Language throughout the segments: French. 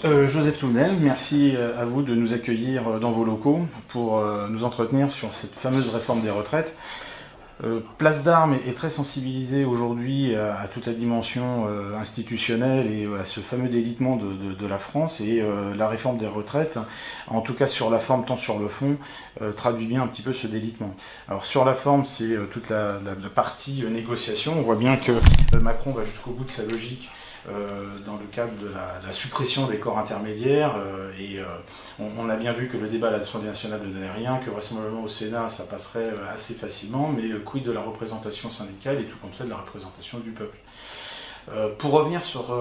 Joseph Tounel, merci à vous de nous accueillir dans vos locaux pour nous entretenir sur cette fameuse réforme des retraites. Place d'Armes est très sensibilisée aujourd'hui à toute la dimension institutionnelle et à ce fameux délitement de la France, et la réforme des retraites, en tout cas sur la forme tant sur le fond, traduit bien un petit peu ce délitement. Alors sur la forme, c'est toute la partie négociation. On voit bien que Macron va jusqu'au bout de sa logique dans le cadre de la suppression des corps intermédiaires, on a bien vu que le débat à l'Assemblée nationale ne donnait rien, que vraisemblablement au Sénat ça passerait assez facilement, mais quid de la représentation syndicale et tout comme ça de la représentation du peuple. Pour revenir sur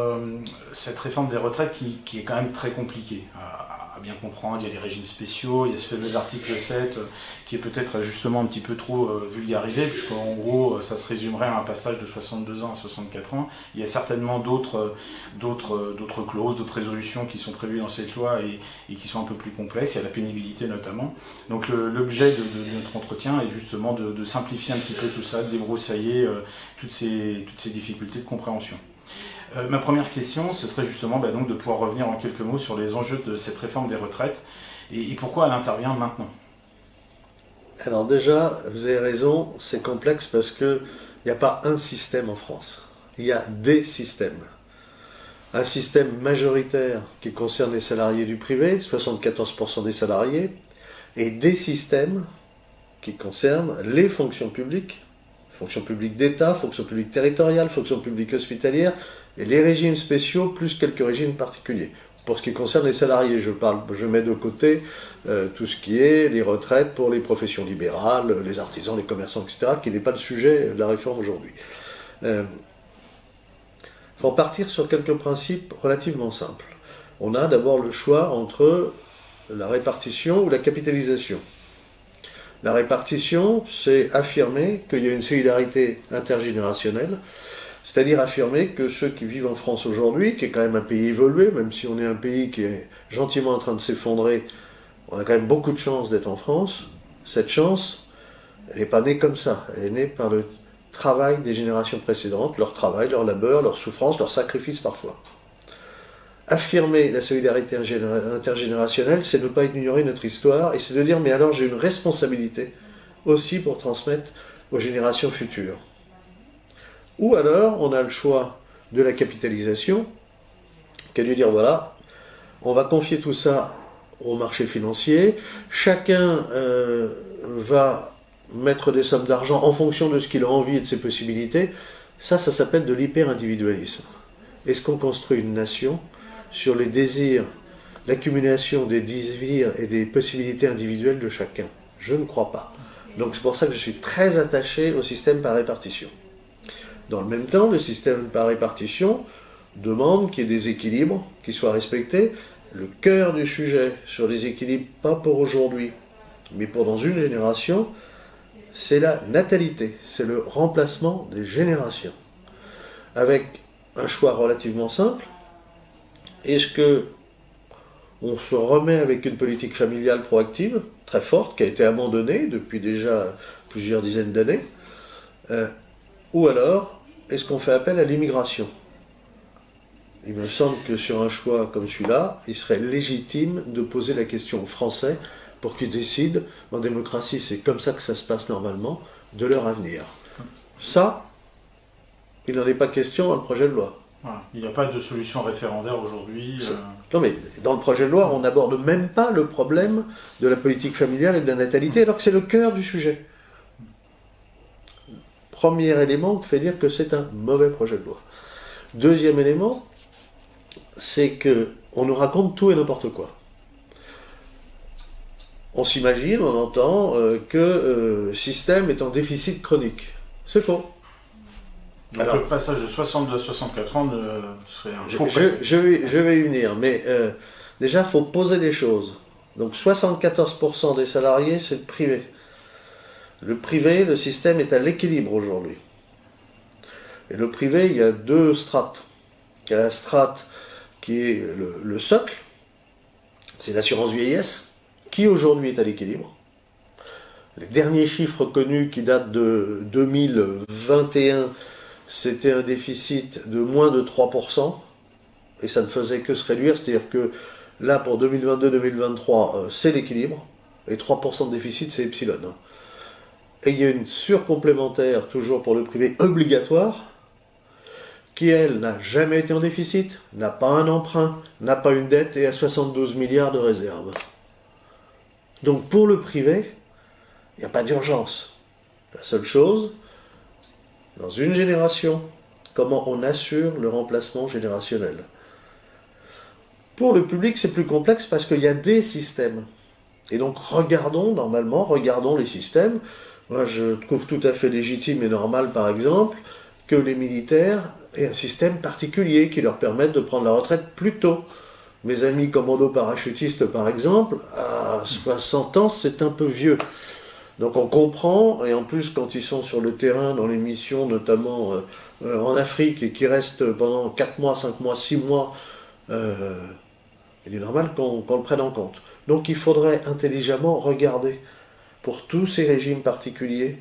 cette réforme des retraites qui est quand même très compliquée à bien comprendre, il y a les régimes spéciaux, il y a ce fameux article 7 qui est peut-être justement un petit peu trop vulgarisé, puisqu'en gros ça se résumerait à un passage de 62 ans à 64 ans. Il y a certainement d'autres clauses, d'autres résolutions qui sont prévues dans cette loi et qui sont un peu plus complexes, il y a la pénibilité notamment. Donc l'objet de notre entretien est justement de simplifier un petit peu tout ça, de débroussailler toutes ces difficultés de compréhension. Ma première question, ce serait justement donc de pouvoir revenir en quelques mots sur les enjeux de cette réforme des retraites et pourquoi elle intervient maintenant. Alors déjà, vous avez raison, c'est complexe parce qu'il n'y a pas un système en France, il y a des systèmes. Un système majoritaire qui concerne les salariés du privé, 74% des salariés, et des systèmes qui concernent les fonctions publiques d'État, fonction publique territoriale, fonction publique hospitalière, et les régimes spéciaux, plus quelques régimes particuliers. Pour ce qui concerne les salariés, je mets de côté tout ce qui est les retraites pour les professions libérales, les artisans, les commerçants, etc., qui n'est pas le sujet de la réforme aujourd'hui. Il faut partir sur quelques principes relativement simples. On a d'abord le choix entre la répartition ou la capitalisation. La répartition, c'est affirmer qu'il y a une solidarité intergénérationnelle, c'est-à-dire affirmer que ceux qui vivent en France aujourd'hui, qui est quand même un pays évolué, même si on est un pays qui est gentiment en train de s'effondrer, on a quand même beaucoup de chance d'être en France. Cette chance, elle n'est pas née comme ça, elle est née par le travail des générations précédentes, leur travail, leur labeur, leur souffrance, leur sacrifice parfois. Affirmer la solidarité intergénérationnelle, c'est ne pas ignorer notre histoire, et c'est de dire, mais alors j'ai une responsabilité aussi pour transmettre aux générations futures. Ou alors, on a le choix de la capitalisation, qui est de dire, voilà, on va confier tout ça au marché financier, chacun va mettre des sommes d'argent en fonction de ce qu'il a envie et de ses possibilités. Ça s'appelle de l'hyper-individualisme. Est-ce qu'on construit une nation sur les désirs, l'accumulation des désirs et des possibilités individuelles de chacun? Je ne crois pas. Donc c'est pour ça que je suis très attaché au système par répartition. Dans le même temps, le système par répartition demande qu'il y ait des équilibres qui soient respectés. Le cœur du sujet sur les équilibres, pas pour aujourd'hui, mais pour dans une génération, c'est la natalité, c'est le remplacement des générations. Avec un choix relativement simple. Est-ce que on se remet avec une politique familiale proactive, très forte, qui a été abandonnée depuis déjà plusieurs dizaines d'années, ou alors, est-ce qu'on fait appel à l'immigration? Il me semble que sur un choix comme celui-là, il serait légitime de poser la question aux Français pour qu'ils décident, en démocratie c'est comme ça que ça se passe normalement, de leur avenir. Ça, il n'en est pas question dans le projet de loi. Voilà. Il n'y a pas de solution référendaire aujourd'hui. Non mais dans le projet de loi, on n'aborde même pas le problème de la politique familiale et de la natalité, alors que c'est le cœur du sujet. Premier élément qui fait dire que c'est un mauvais projet de loi. Deuxième élément, c'est qu'on nous raconte tout et n'importe quoi. On s'imagine, on entend que le système est en déficit chronique. C'est faux. Donc alors, le passage de 62 à 64 ans serait un faux. Je vais y venir, mais déjà, il faut poser les choses. Donc 74% des salariés, c'est le privé. Le privé, le système est à l'équilibre aujourd'hui. Et le privé, il y a deux strates. Il y a la strate qui est le socle, c'est l'assurance vieillesse, qui aujourd'hui est à l'équilibre. Les derniers chiffres connus qui datent de 2021, c'était un déficit de moins de 3%, et ça ne faisait que se réduire, c'est-à-dire que là, pour 2022-2023, c'est l'équilibre, et 3% de déficit, c'est epsilon. Et il y a une surcomplémentaire, toujours pour le privé, obligatoire, qui, elle, n'a jamais été en déficit, n'a pas un emprunt, n'a pas une dette, et a 72 milliards de réserves. Donc pour le privé, il n'y a pas d'urgence. La seule chose, dans une génération, comment on assure le remplacement générationnel. Pour le public, c'est plus complexe parce qu'il y a des systèmes. Et donc regardons les systèmes. Moi, je trouve tout à fait légitime et normal, par exemple, que les militaires aient un système particulier qui leur permette de prendre la retraite plus tôt. Mes amis commandos parachutistes, par exemple, à 60 ans, c'est un peu vieux. Donc on comprend, et en plus, quand ils sont sur le terrain, dans les missions, notamment en Afrique, et qui restent pendant 4 mois, 5 mois, 6 mois, il est normal qu'on le prenne en compte. Donc il faudrait intelligemment regarder, pour tous ces régimes particuliers,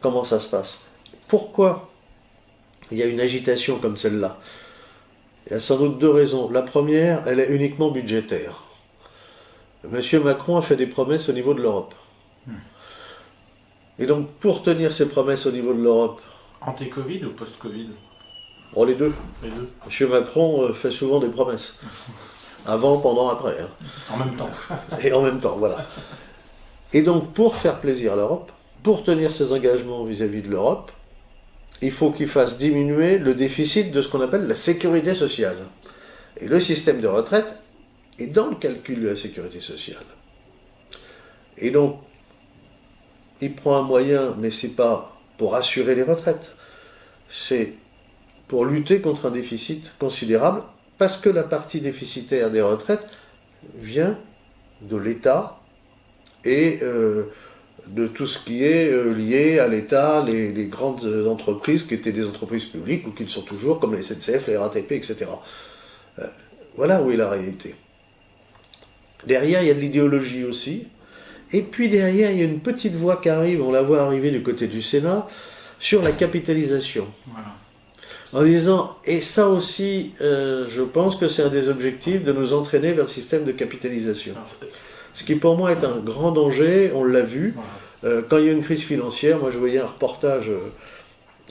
comment ça se passe. Pourquoi il y a une agitation comme celle-là? Il y a sans doute deux raisons. La première, elle est uniquement budgétaire. Monsieur Macron a fait des promesses au niveau de l'Europe. Et donc, pour tenir ces promesses au niveau de l'Europe... Anti-Covid ou post-Covid? Oh, les deux. Les deux. Monsieur Macron fait souvent des promesses. Avant, pendant, après. Hein. En même temps. Et en même temps, voilà. Et donc, pour faire plaisir à l'Europe, pour tenir ses engagements vis-à-vis de l'Europe, il faut qu'il fasse diminuer le déficit de ce qu'on appelle la sécurité sociale. Et le système de retraite est dans le calcul de la sécurité sociale. Et donc, il prend un moyen, mais ce n'est pas pour assurer les retraites, c'est pour lutter contre un déficit considérable, parce que la partie déficitaire des retraites vient de l'État et de tout ce qui est lié à l'État, les grandes entreprises qui étaient des entreprises publiques ou qui le sont toujours, comme les SNCF, les RATP, etc. Voilà où est la réalité. Derrière, il y a de l'idéologie aussi. Et puis derrière, il y a une petite voix qui arrive, on la voit arriver du côté du Sénat, sur la capitalisation. Voilà. En disant, et ça aussi, je pense que c'est un des objectifs de nous entraîner vers le système de capitalisation. Ce qui pour moi est un grand danger, on l'a vu. Voilà. Quand il y a une crise financière, moi je voyais un reportage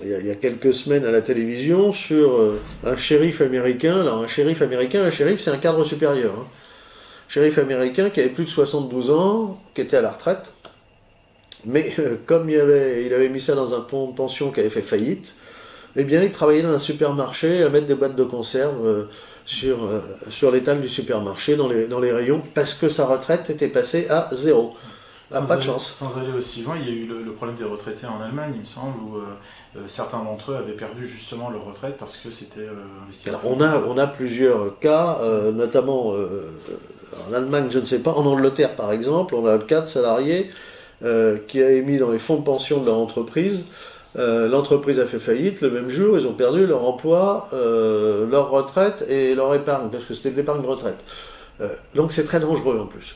il y a quelques semaines à la télévision sur un shérif américain. Alors un shérif c'est un cadre supérieur. Hein. Shérif américain qui avait plus de 72 ans, qui était à la retraite, mais comme il avait mis ça dans un fonds de pension qui avait fait faillite, eh bien il travaillait dans un supermarché à mettre des boîtes de conserve sur l'étal du supermarché, dans les rayons, parce que sa retraite était passée à zéro. Pas de chance. Sans aller aussi loin, il y a eu le problème des retraités en Allemagne, il me semble, où certains d'entre eux avaient perdu justement leur retraite parce que c'était investi. Alors on a plusieurs cas, notamment en Allemagne, je ne sais pas, en Angleterre par exemple, on a le cas de salariés qui a émis dans les fonds de pension de leur entreprise. L'entreprise a fait faillite, le même jour, ils ont perdu leur emploi, leur retraite et leur épargne, parce que c'était de l'épargne de retraite. Donc c'est très dangereux en plus.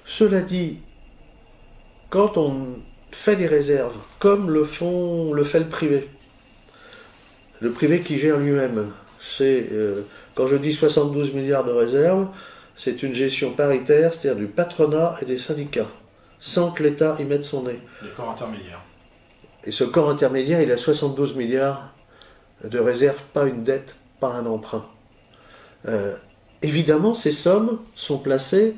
Cela dit, quand on fait des réserves, comme le fait le privé qui gère lui-même, c'est, quand je dis 72 milliards de réserves, c'est une gestion paritaire, c'est-à-dire du patronat et des syndicats, sans que l'État y mette son nez. Les corps intermédiaires. Et ce corps intermédiaire, il a 72 milliards de réserves, pas une dette, pas un emprunt. Évidemment, ces sommes sont placées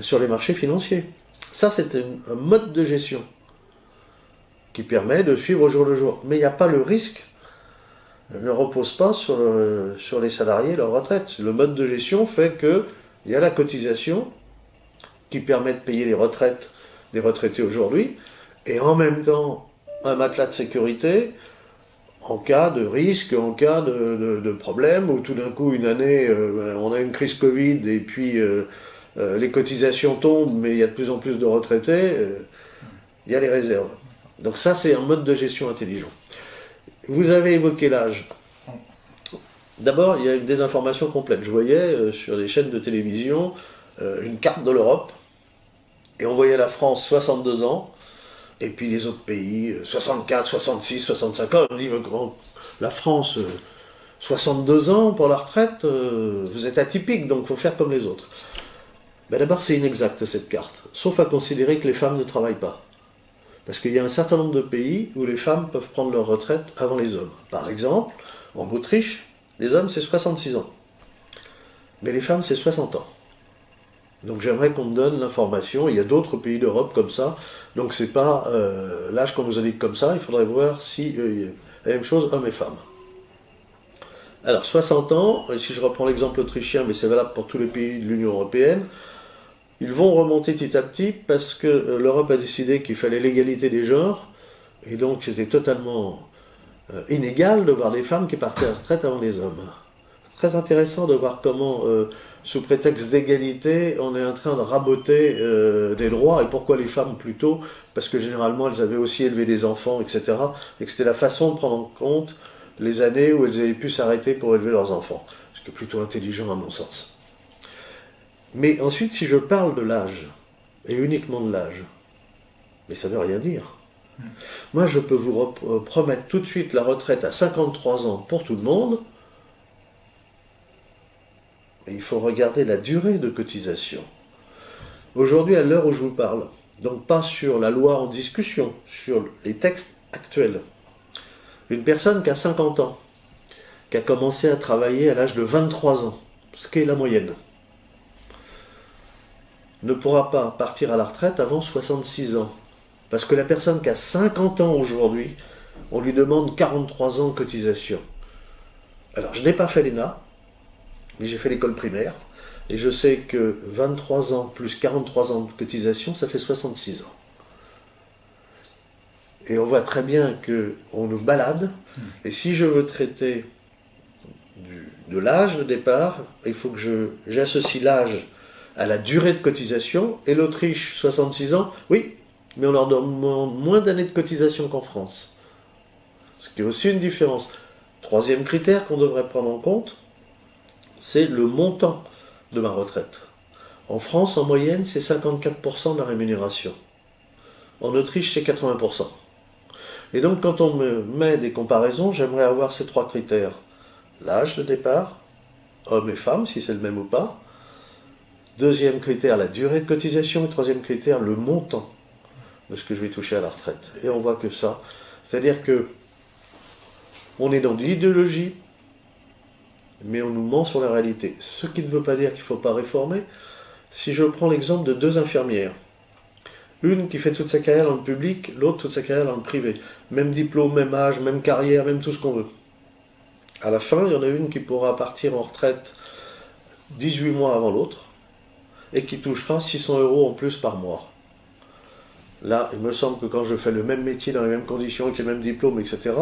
sur les marchés financiers. Ça, c'est un mode de gestion qui permet de suivre au jour le jour. Mais il n'y a pas le risque, ne repose pas sur les salariés et leur retraite. Le mode de gestion fait qu'il y a la cotisation qui permet de payer les retraites des retraités aujourd'hui, et en même temps un matelas de sécurité en cas de risque, en cas de problème, où tout d'un coup, une année, on a une crise Covid, et puis les cotisations tombent, mais il y a de plus en plus de retraités, il y a les réserves. Donc ça, c'est un mode de gestion intelligent. Vous avez évoqué l'âge. D'abord, il y a une désinformation complète. Je voyais sur des chaînes de télévision une carte de l'Europe, et on voyait la France 62 ans, et puis les autres pays 64, 66, 65 ans. On dit, la France, 62 ans pour la retraite, vous êtes atypique, donc il faut faire comme les autres. Ben d'abord, c'est inexact cette carte, sauf à considérer que les femmes ne travaillent pas. Parce qu'il y a un certain nombre de pays où les femmes peuvent prendre leur retraite avant les hommes. Par exemple, en Autriche, les hommes c'est 66 ans. Mais les femmes c'est 60 ans. Donc j'aimerais qu'on me donne l'information. Il y a d'autres pays d'Europe comme ça. Donc c'est pas l'âge qu'on nous indique comme ça. Il faudrait voir si il y a la même chose hommes et femmes. Alors 60 ans, et si je reprends l'exemple autrichien, mais c'est valable pour tous les pays de l'Union européenne, ils vont remonter petit à petit parce que l'Europe a décidé qu'il fallait l'égalité des genres. Et donc c'était totalement inégal de voir les femmes qui partaient à la retraite avant les hommes. C'est très intéressant de voir comment, sous prétexte d'égalité, on est en train de raboter des droits. Et pourquoi les femmes plutôt? Parce que généralement elles avaient aussi élevé des enfants, etc. Et que c'était la façon de prendre en compte les années où elles avaient pu s'arrêter pour élever leurs enfants. Ce qui est plutôt intelligent à mon sens. Mais ensuite, si je parle de l'âge, et uniquement de l'âge, mais ça ne veut rien dire. Moi, je peux vous promettre tout de suite la retraite à 53 ans pour tout le monde, mais il faut regarder la durée de cotisation. Aujourd'hui, à l'heure où je vous parle, donc pas sur la loi en discussion, sur les textes actuels, une personne qui a 50 ans, qui a commencé à travailler à l'âge de 23 ans, ce qui est la moyenne, ne pourra pas partir à la retraite avant 66 ans. Parce que la personne qui a 50 ans aujourd'hui, on lui demande 43 ans de cotisation. Alors, je n'ai pas fait l'ENA, mais j'ai fait l'école primaire, et je sais que 23 ans plus 43 ans de cotisation, ça fait 66 ans. Et on voit très bien qu'on nous balade, et si je veux traiter de l'âge de départ, il faut que j'associe l'âge à la durée de cotisation, et l'Autriche, 66 ans, oui, mais on leur demande moins d'années de cotisation qu'en France. Ce qui est aussi une différence. Troisième critère qu'on devrait prendre en compte, c'est le montant de ma retraite. En France, en moyenne, c'est 54% de la rémunération. En Autriche, c'est 80%. Et donc, quand on me met des comparaisons, j'aimerais avoir ces trois critères. L'âge de départ, hommes et femmes, si c'est le même ou pas. Deuxième critère, la durée de cotisation. Et troisième critère, le montant de ce que je vais toucher à la retraite. Et on voit que ça. C'est-à-dire que on est dans de l'idéologie, mais on nous ment sur la réalité. Ce qui ne veut pas dire qu'il ne faut pas réformer. Si je prends l'exemple de deux infirmières, une qui fait toute sa carrière dans le public, l'autre toute sa carrière dans le privé. Même diplôme, même âge, même carrière, même tout ce qu'on veut. À la fin, il y en a une qui pourra partir en retraite 18 mois avant l'autre, et qui touchera 600 € en plus par mois. Là, il me semble que quand je fais le même métier, dans les mêmes conditions, avec les mêmes diplômes, etc.,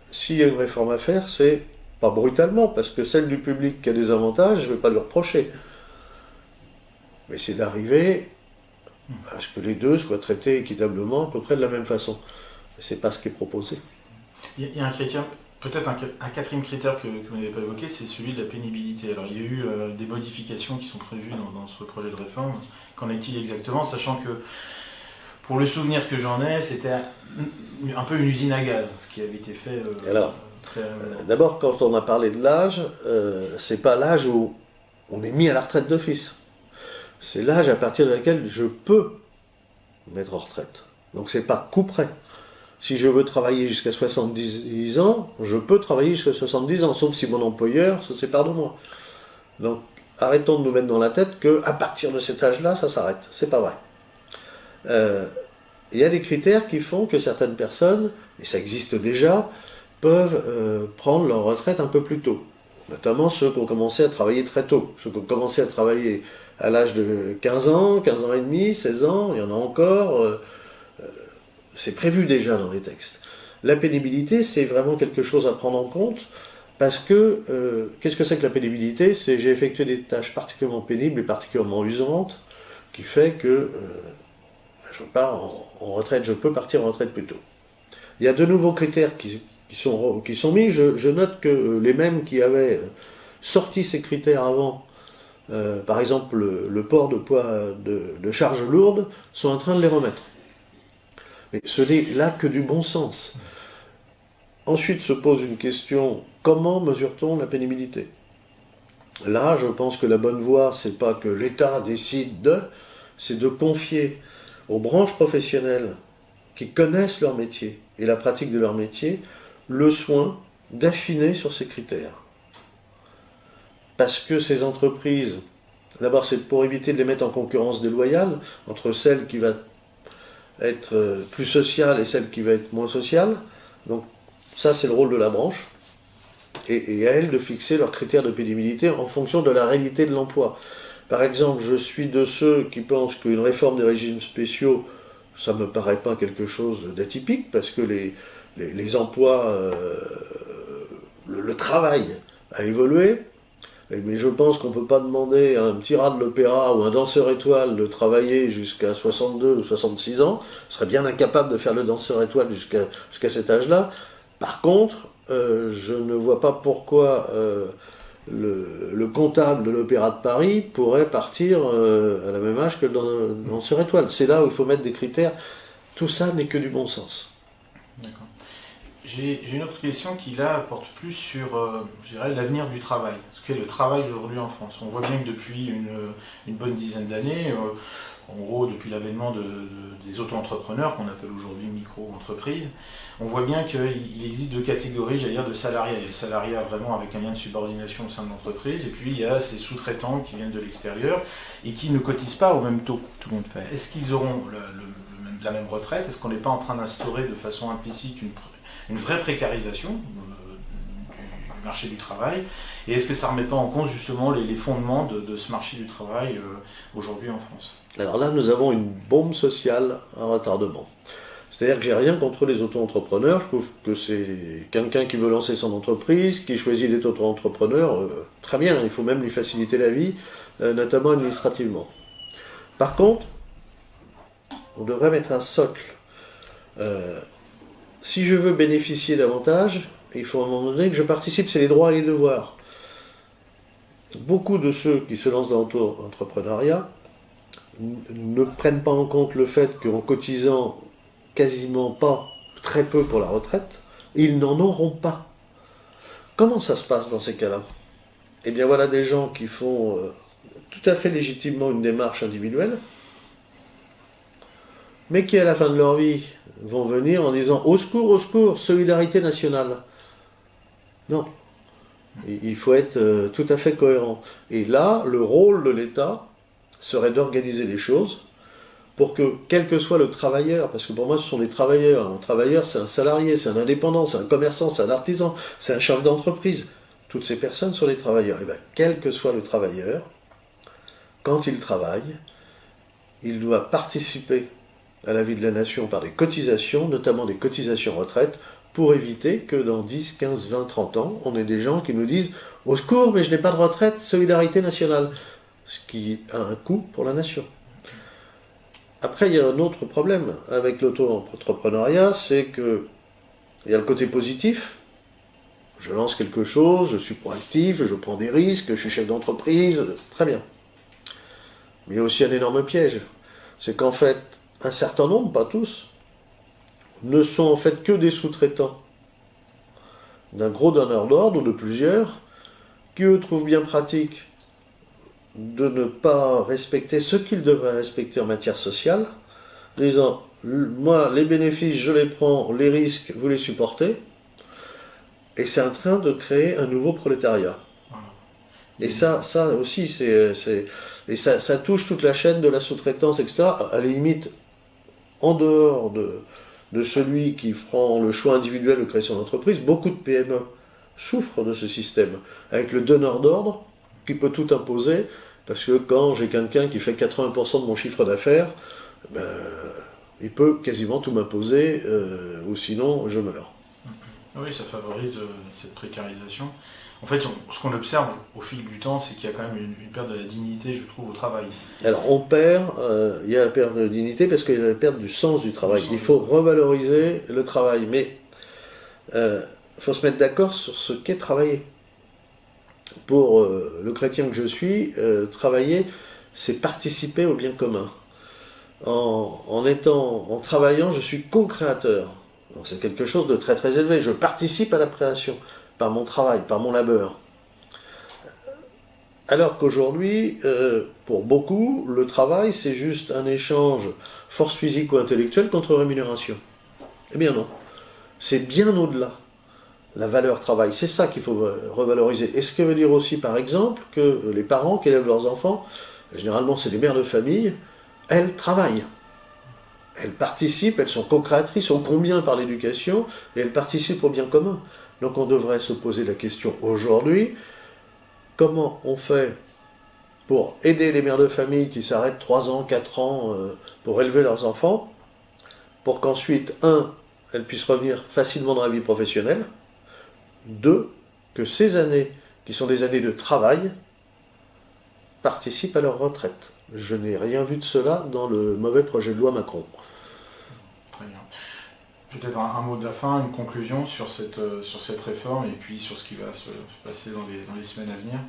s'il y a une réforme à faire, c'est pas brutalement, parce que celle du public qui a des avantages, je ne vais pas lui reprocher. Mais c'est d'arriver à ce que les deux soient traités équitablement, à peu près de la même façon. Ce n'est pas ce qui est proposé. Il y a un critère, peut-être un quatrième critère que vous n'avez pas évoqué, c'est celui de la pénibilité. Alors il y a eu des modifications qui sont prévues dans ce projet de réforme. Qu'en est-il exactement, sachant que pour le souvenir que j'en ai, c'était un peu une usine à gaz, ce qui avait été fait. Alors, d'abord, quand on a parlé de l'âge, c'est pas l'âge où on est mis à la retraite d'office. C'est l'âge à partir de laquelle je peux me mettre en retraite. Donc c'est pas coup près. Si je veux travailler jusqu'à 70 ans, je peux travailler jusqu'à 70 ans, sauf si mon employeur se sépare de moi. Donc arrêtons de nous mettre dans la tête qu'à partir de cet âge-là, ça s'arrête. C'est pas vrai. Il y a des critères qui font que certaines personnes, et ça existe déjà, peuvent prendre leur retraite un peu plus tôt. Notamment ceux qui ont commencé à travailler très tôt. Ceux qui ont commencé à travailler à l'âge de 15 ans, 15 ans et demi, 16 ans, il y en a encore. C'est prévu déjà dans les textes. La pénibilité, c'est vraiment quelque chose à prendre en compte, parce que, qu'est-ce que c'est que la pénibilité? C'est j'ai effectué des tâches particulièrement pénibles et particulièrement usantes, qui fait que je pars en retraite, je peux partir en retraite plus tôt. Il y a de nouveaux critères qui sont mis. Je note que les mêmes qui avaient sorti ces critères avant, par exemple le port de poids de charges lourdes, sont en train de les remettre. Mais ce n'est là que du bon sens. Ensuite se pose une question, comment mesure-t-on la pénibilité? Là, je pense que la bonne voie, c'est pas que l'État décide c'est de confier aux branches professionnelles qui connaissent leur métier et la pratique de leur métier, le soin d'affiner sur ces critères. Parce que ces entreprises, d'abord c'est pour éviter de les mettre en concurrence déloyale entre celle qui va être plus sociale et celle qui va être moins sociale. Donc ça c'est le rôle de la branche. Et à elle de fixer leurs critères de pénibilité en fonction de la réalité de l'emploi. Par exemple, je suis de ceux qui pensent qu'une réforme des régimes spéciaux, ça ne me paraît pas quelque chose d'atypique, parce que les emplois, le travail a évolué, mais je pense qu'on ne peut pas demander à un petit rat de l'opéra ou un danseur étoile de travailler jusqu'à 62 ou 66 ans. Je serais bien incapable de faire le danseur étoile jusqu'à cet âge-là. Par contre, je ne vois pas pourquoi le comptable de l'Opéra de Paris pourrait partir à la même âge que le danseur étoile. C'est là où il faut mettre des critères. Tout ça n'est que du bon sens. D'accord. J'ai une autre question qui là porte plus sur je dirais, l'avenir du travail. Ce qu'est le travail aujourd'hui en France. On voit bien que depuis une bonne dizaine d'années, en gros depuis l'avènement des auto-entrepreneurs, qu'on appelle aujourd'hui micro-entreprises, on voit bien qu'il existe deux catégories, j'allais dire, de salariés. Il y a le salariat vraiment avec un lien de subordination au sein de l'entreprise, et puis il y a ces sous-traitants qui viennent de l'extérieur et qui ne cotisent pas au même taux que tout le monde fait. Est-ce qu'ils auront la même retraite? Est-ce qu'on n'est pas en train d'instaurer de façon implicite une vraie précarisation du marché du travail? Et est-ce que ça ne remet pas en cause justement les fondements de ce marché du travail aujourd'hui en France? Alors là, nous avons une bombe sociale à retardement. C'est-à-dire que j'ai rien contre les auto-entrepreneurs. Je trouve que c'est quelqu'un qui veut lancer son entreprise, qui choisit d'être auto-entrepreneur, très bien, il faut même lui faciliter la vie, notamment administrativement. Par contre, on devrait mettre un socle. Si je veux bénéficier davantage, il faut à un moment donné que je participe, c'est les droits et les devoirs. Beaucoup de ceux qui se lancent dans l'auto-entrepreneuriat ne prennent pas en compte le fait qu'en cotisant quasiment pas, très peu pour la retraite, ils n'en auront pas. Comment ça se passe dans ces cas-là? Eh bien voilà des gens qui font tout à fait légitimement une démarche individuelle, mais qui à la fin de leur vie vont venir en disant au secours, solidarité nationale. Non. Il faut être tout à fait cohérent. Et là, le rôle de l'État serait d'organiser les choses pour que, quel que soit le travailleur, parce que pour moi ce sont des travailleurs, un travailleur c'est un salarié, c'est un indépendant, c'est un commerçant, c'est un artisan, c'est un chef d'entreprise, toutes ces personnes sont des travailleurs. Et bien, quel que soit le travailleur, quand il travaille, il doit participer à la vie de la nation par des cotisations, notamment des cotisations retraite, pour éviter que dans 10, 15, 20, 30 ans, on ait des gens qui nous disent « Au secours, mais je n'ai pas de retraite, solidarité nationale », ce qui a un coût pour la nation. Après, il y a un autre problème avec l'auto-entrepreneuriat, c'est que il y a le côté positif. Je lance quelque chose, je suis proactif, je prends des risques, je suis chef d'entreprise, très bien. Mais il y a aussi un énorme piège. C'est qu'en fait, un certain nombre, pas tous, ne sont en fait que des sous-traitants d'un gros donneur d'ordre ou de plusieurs, qui eux trouvent bien pratique de ne pas respecter ce qu'ils devraient respecter en matière sociale, disant moi les bénéfices je les prends, les risques vous les supportez, et c'est en train de créer un nouveau prolétariat. Et ça aussi et ça touche toute la chaîne de la sous-traitance, etc. À la limite, en dehors de celui qui prend le choix individuel de créer son entreprise, beaucoup de PME souffrent de ce système, avec le donneur d'ordre qui peut tout imposer, parce que quand j'ai quelqu'un qui fait 80% de mon chiffre d'affaires, il peut quasiment tout m'imposer, ou sinon je meurs. Oui, ça favorise cette précarisation. En fait, ce qu'on observe au fil du temps, c'est qu'il y a quand même une perte de la dignité, je trouve, au travail. Alors on perd, il y a la perte de dignité parce qu'il y a la perte du sens du travail. Il faut revaloriser le travail, mais il faut se mettre d'accord sur ce qu'est travailler. Pour le chrétien que je suis, travailler, c'est participer au bien commun. En travaillant, je suis co-créateur Donc c'est quelque chose de très très élevé. Je participe à la création par mon travail, par mon labeur. Alors qu'aujourd'hui, pour beaucoup, le travail, c'est juste un échange force physique ou intellectuelle contre rémunération. Eh bien non, c'est bien au-delà. La valeur travail, c'est ça qu'il faut revaloriser. Et ce que veut dire aussi, par exemple, que les parents qui élèvent leurs enfants, généralement c'est des mères de famille, elles travaillent. Elles participent, elles sont co-créatrices, ô combien par l'éducation, et elles participent au bien commun. Donc on devrait se poser la question aujourd'hui, comment on fait pour aider les mères de famille qui s'arrêtent 3 ans, 4 ans pour élever leurs enfants, pour qu'ensuite, elles puissent revenir facilement dans la vie professionnelle, 2, que ces années, qui sont des années de travail, participent à leur retraite. Je n'ai rien vu de cela dans le mauvais projet de loi Macron. Très bien. Peut-être un mot de la fin, une conclusion sur cette réforme et puis sur ce qui va se passer dans les semaines à venir.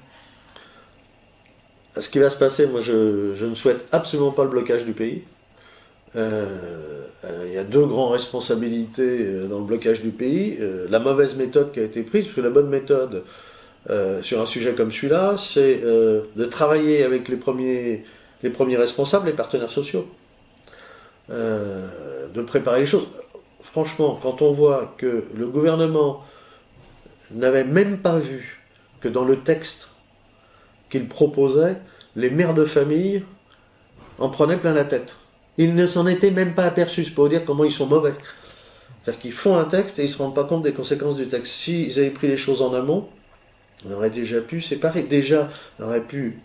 Ce qui va se passer, moi je ne souhaite absolument pas le blocage du pays. Il y a 2 grandes responsabilités dans le blocage du pays. La mauvaise méthode qui a été prise, parce que la bonne méthode sur un sujet comme celui-là, c'est de travailler avec les premiers responsables, les partenaires sociaux, de préparer les choses. Franchement, quand on voit que le gouvernement n'avait même pas vu que dans le texte qu'il proposait, les mères de famille en prenaient plein la tête. Ils ne s'en étaient même pas aperçus, c'est pour dire comment ils sont mauvais. C'est-à-dire qu'ils font un texte et ils ne se rendent pas compte des conséquences du texte. S'ils avaient pris les choses en amont, on aurait déjà pu séparer. Déjà, on aurait pu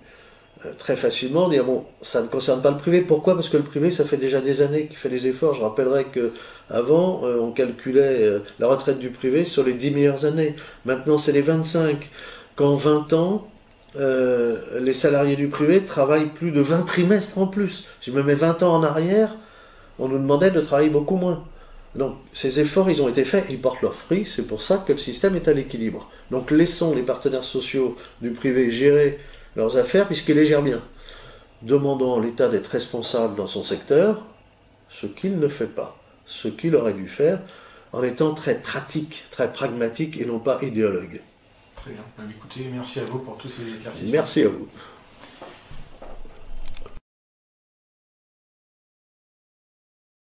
très facilement dire, bon, ça ne concerne pas le privé. Pourquoi? Parce que le privé, ça fait déjà des années qu'il fait les efforts. Je rappellerai qu'avant, on calculait la retraite du privé sur les 10 meilleures années. Maintenant, c'est les 25. Qu'en 20 ans, les salariés du privé travaillent plus de 20 trimestres en plus. Si je me mets 20 ans en arrière, on nous demandait de travailler beaucoup moins. Donc ces efforts, ils ont été faits, ils portent leurs fruits, c'est pour ça que le système est à l'équilibre. Donc laissons les partenaires sociaux du privé gérer leurs affaires, puisqu'ils les gèrent bien. Demandons à l'État d'être responsable dans son secteur, ce qu'il ne fait pas, ce qu'il aurait dû faire, en étant très pratique, très pragmatique et non pas idéologue. Très bien. Écoutez, merci à vous pour tous ces éclaircissements. Merci à vous.